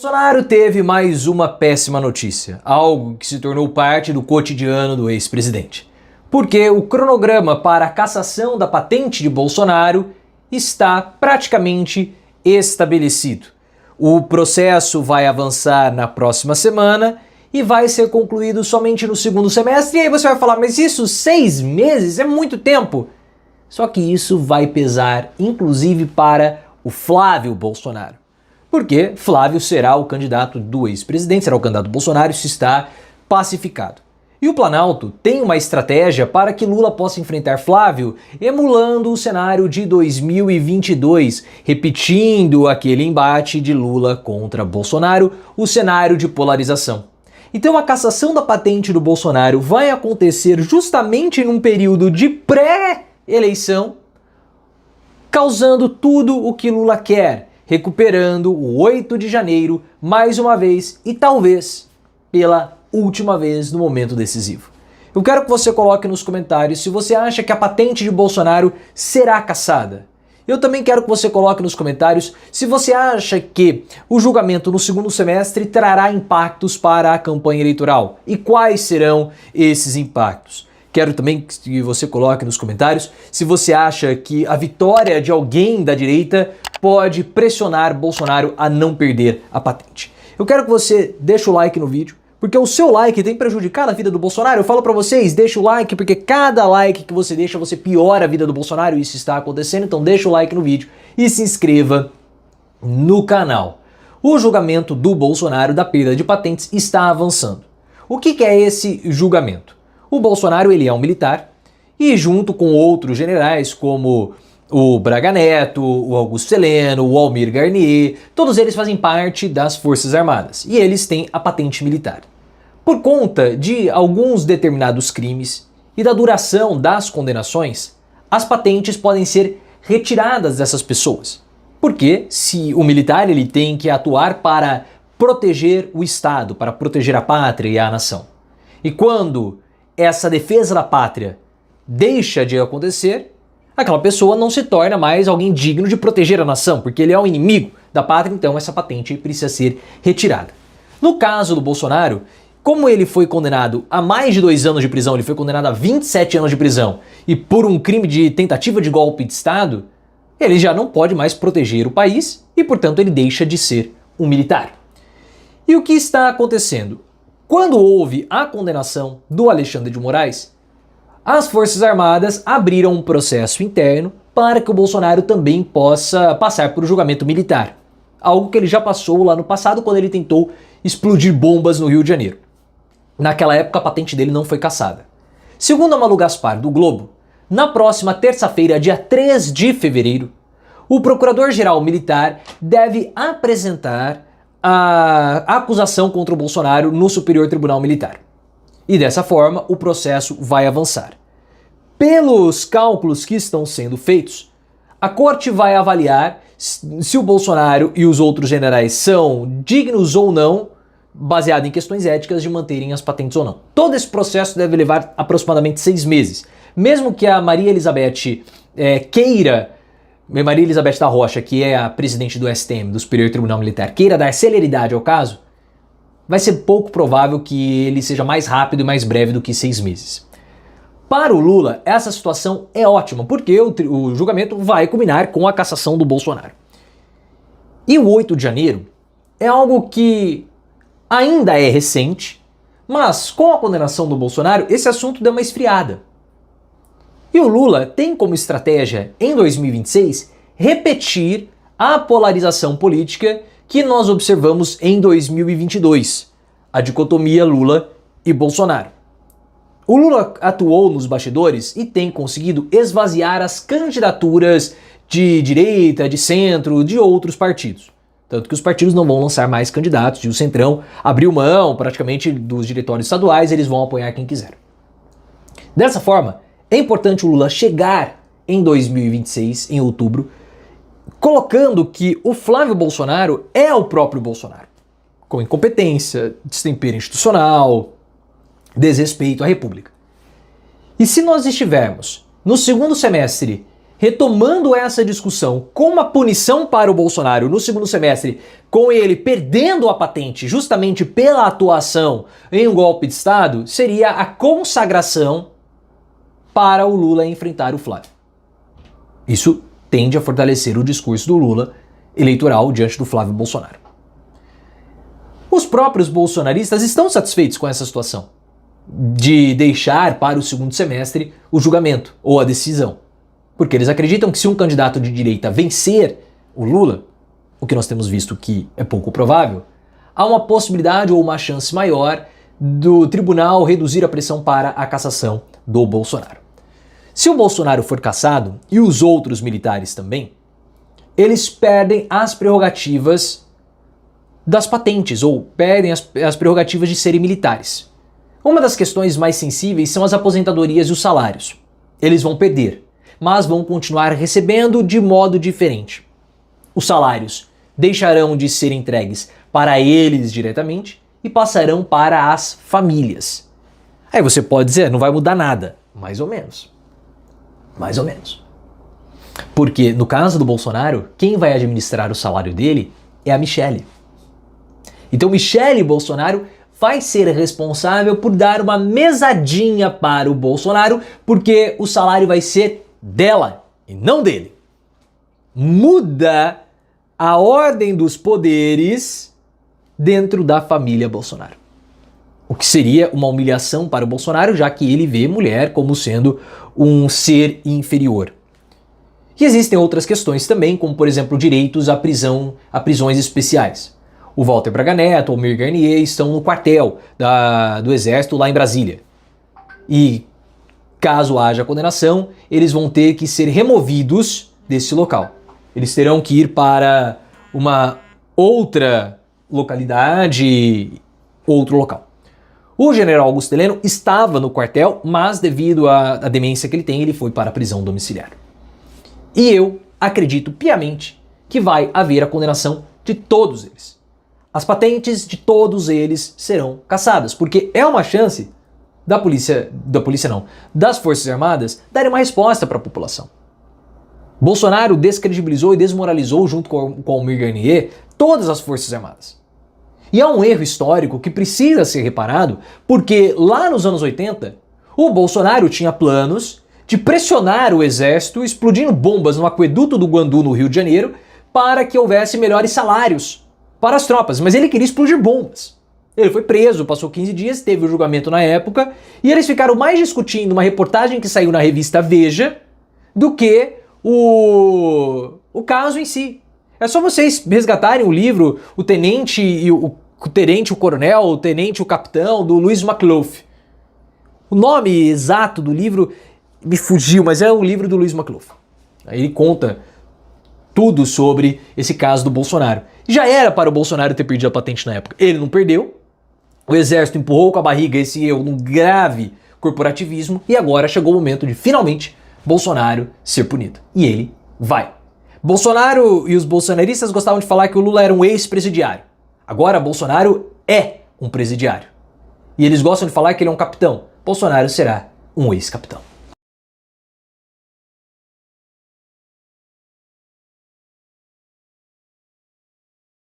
Bolsonaro teve mais uma péssima notícia, algo que se tornou parte do cotidiano do ex-presidente. Porque o cronograma para a cassação da patente de Bolsonaro está praticamente estabelecido. O processo vai avançar na próxima semana e vai ser concluído somente no segundo semestre. E aí você vai falar, mas isso 6 meses é muito tempo. Só que isso vai pesar inclusive para o Flávio Bolsonaro. Porque Flávio será o candidato do ex-presidente, será o candidato do Bolsonaro, isso está pacificado. E o Planalto tem uma estratégia para que Lula possa enfrentar Flávio, emulando o cenário de 2022, repetindo aquele embate de Lula contra Bolsonaro, o cenário de polarização. Então a cassação da patente do Bolsonaro vai acontecer justamente num período de pré-eleição, causando tudo o que Lula quer, recuperando o 8 de janeiro mais uma vez e talvez pela última vez no momento decisivo. Eu quero que você coloque nos comentários se você acha que a patente de Bolsonaro será cassada. Eu também quero que você coloque nos comentários se você acha que o julgamento no segundo semestre trará impactos para a campanha eleitoral e quais serão esses impactos. Quero também que você coloque nos comentários se você acha que a vitória de alguém da direita pode pressionar Bolsonaro a não perder a patente. Eu quero que você deixe o like no vídeo, porque o seu like tem prejudicado a vida do Bolsonaro. Eu falo pra vocês, deixa o like, porque cada like que você deixa, você piora a vida do Bolsonaro, e isso está acontecendo, então deixa o like no vídeo e se inscreva no canal. O julgamento do Bolsonaro da perda de patentes está avançando. O que é esse julgamento? O Bolsonaro, ele é um militar, e junto com outros generais, como o Braga Neto, o Augusto Heleno, o Almir Garnier, todos eles fazem parte das Forças Armadas, e eles têm a patente militar. Por conta de alguns determinados crimes e da duração das condenações, as patentes podem ser retiradas dessas pessoas. Porque se o militar ele tem que atuar para proteger o Estado, para proteger a pátria e a nação. E quando essa defesa da pátria deixa de acontecer, aquela pessoa não se torna mais alguém digno de proteger a nação, porque ele é um inimigo da pátria, então essa patente precisa ser retirada. No caso do Bolsonaro, como ele foi condenado a mais de 2 anos de prisão, ele foi condenado a 27 anos de prisão, e por um crime de tentativa de golpe de Estado, ele já não pode mais proteger o país e, portanto, ele deixa de ser um militar. E o que está acontecendo? Quando houve a condenação do Alexandre de Moraes, as Forças Armadas abriram um processo interno para que o Bolsonaro também possa passar por um julgamento militar. Algo que ele já passou lá no passado quando ele tentou explodir bombas no Rio de Janeiro. Naquela época a patente dele não foi cassada. Segundo a Malu Gaspar do Globo, na próxima terça-feira, dia 3 de fevereiro, o Procurador-Geral Militar deve apresentar a acusação contra o Bolsonaro no Superior Tribunal Militar. E dessa forma, o processo vai avançar. Pelos cálculos que estão sendo feitos, a corte vai avaliar se o Bolsonaro e os outros generais são dignos ou não, baseado em questões éticas, de manterem as patentes ou não. Todo esse processo deve levar aproximadamente 6 meses. Mesmo que a Maria Elizabeth Maria Elizabeth da Rocha, que é a presidente do STM, do Superior Tribunal Militar, queira dar celeridade ao caso, vai ser pouco provável que ele seja mais rápido e mais breve do que 6 meses. Para o Lula, essa situação é ótima, porque o julgamento vai culminar com a cassação do Bolsonaro. E o 8 de janeiro é algo que ainda é recente, mas com a condenação do Bolsonaro, esse assunto deu uma esfriada. E o Lula tem como estratégia, em 2026, repetir a polarização política que nós observamos em 2022, a dicotomia Lula e Bolsonaro. O Lula atuou nos bastidores e tem conseguido esvaziar as candidaturas de direita, de centro, de outros partidos. Tanto que os partidos não vão lançar mais candidatos, e o Centrão abriu mão praticamente dos diretórios estaduais, eles vão apoiar quem quiser. Dessa forma, é importante o Lula chegar em 2026, em outubro, colocando que o Flávio Bolsonaro é o próprio Bolsonaro, com incompetência, destempero institucional, desrespeito à República. E se nós estivermos no segundo semestre retomando essa discussão com uma punição para o Bolsonaro no segundo semestre, com ele perdendo a patente justamente pela atuação em um golpe de Estado, seria a consagração para o Lula enfrentar o Flávio. Isso tende a fortalecer o discurso do Lula eleitoral diante do Flávio Bolsonaro. Os próprios bolsonaristas estão satisfeitos com essa situação de deixar para o segundo semestre o julgamento ou a decisão. Porque eles acreditam que se um candidato de direita vencer o Lula, o que nós temos visto que é pouco provável, há uma possibilidade ou uma chance maior do tribunal reduzir a pressão para a cassação do Bolsonaro. Se o Bolsonaro for cassado, e os outros militares também, eles perdem as prerrogativas das patentes, ou perdem as prerrogativas de serem militares. Uma das questões mais sensíveis são as aposentadorias e os salários. Eles vão perder, mas vão continuar recebendo de modo diferente. Os salários deixarão de ser entregues para eles diretamente e passarão para as famílias. Aí você pode dizer, não vai mudar nada. Mais ou menos. Mais ou menos. Porque no caso do Bolsonaro, quem vai administrar o salário dele é a Michelle. Então Michelle Bolsonaro vai ser responsável por dar uma mesadinha para o Bolsonaro, porque o salário vai ser dela e não dele. Muda a ordem dos poderes dentro da família Bolsonaro. O que seria uma humilhação para o Bolsonaro, já que ele vê mulher como sendo um ser inferior. E existem outras questões também, como por exemplo direitos à prisões especiais. O Walter Braga Neto, o Almir Garnier estão no quartel do Exército lá em Brasília. E caso haja condenação, eles vão ter que ser removidos desse local. Eles terão que ir para uma outra localidade, outro local. O general Augusto Heleno estava no quartel, mas devido à demência que ele tem, ele foi para a prisão domiciliar. E eu acredito piamente que vai haver a condenação de todos eles. As patentes de todos eles serão cassadas, porque é uma chance das Forças Armadas darem uma resposta para a população. Bolsonaro descredibilizou e desmoralizou, junto com o Almir Garnier, todas as Forças Armadas. E é um erro histórico que precisa ser reparado, porque lá nos anos 80, o Bolsonaro tinha planos de pressionar o exército explodindo bombas no aqueduto do Guandu, no Rio de Janeiro, para que houvesse melhores salários para as tropas, mas ele queria explodir bombas. Ele foi preso, passou 15 dias, teve o julgamento na época, e eles ficaram mais discutindo uma reportagem que saiu na revista Veja do que o caso em si. É só vocês resgatarem o livro O Tenente e o Coronel, o Tenente e o Capitão, do Louis McLaughlin. O nome exato do livro me fugiu, mas é o livro do Louis McLaughlin. Aí ele conta tudo sobre esse caso do Bolsonaro. Já era para o Bolsonaro ter perdido a patente na época. Ele não perdeu. O exército empurrou com a barriga esse erro num grave corporativismo e agora chegou o momento de finalmente Bolsonaro ser punido. E ele vai. Bolsonaro e os bolsonaristas gostavam de falar que o Lula era um ex-presidiário. Agora Bolsonaro é um presidiário. E eles gostam de falar que ele é um capitão. Bolsonaro será um ex-capitão.